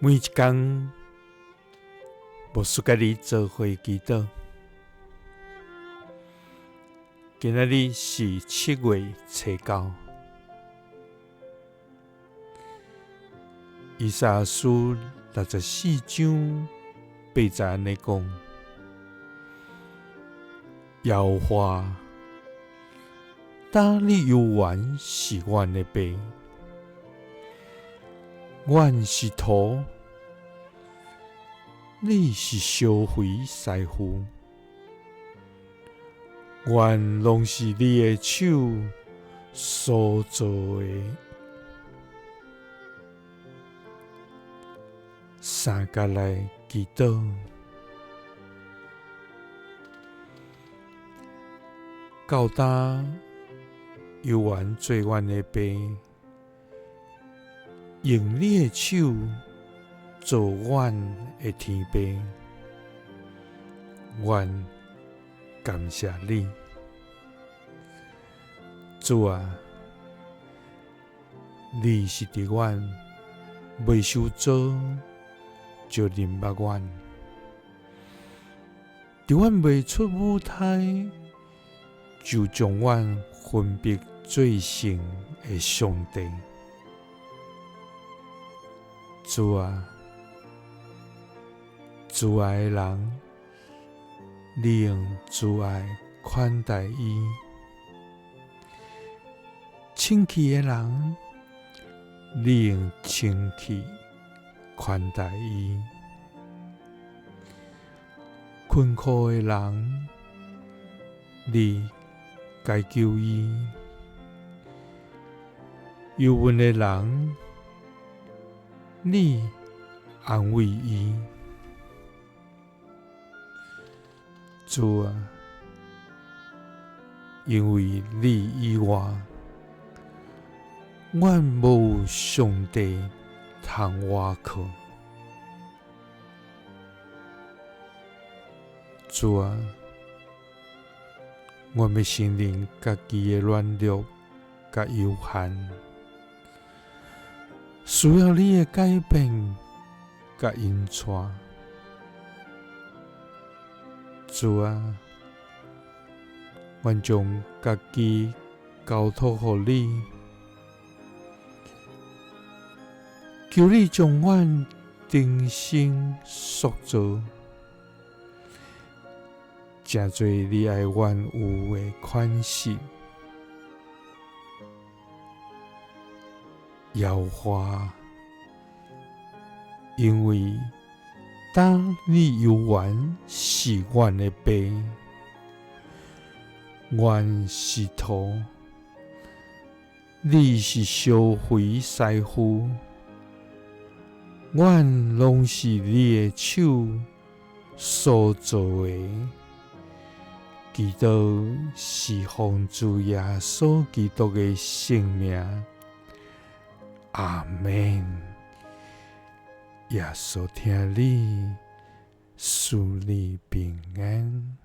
每一天，无输甲你做伙祈祷。今仔日是7月初9，以赛亚书64章8节安尼讲：耶和华，当你游玩是阮的爸，阮是土，你是烧肥师傅，阮拢是你的手所做的。三角来祈祷，到今游玩做阮的爸，用你的手做阮的天父，阮感谢你，主啊！你是伫阮未受造就认捌阮，伫阮未出母胎就将阮分别做成的上帝。主啊！慈爱的人，你用慈爱款待伊；清气的人，你用清气款待伊；困苦的人，你解救伊；忧闷的人，你安慰伊。主啊，因为你以外，阮无有上帝通倚靠。主啊，阮要承认家己的软弱甲有限，需要你的改变甲引带。主啊，阮将家己交托予你，求你将阮重新塑造，真做你爱阮有的款式。耶和华，因为当你游玩是阮的爸，阮是土，你是烧肥师傅，阮拢是你的手所做的。祈祷是奉主耶稣基督的圣名，阿们。耶稣听你，赐你平安。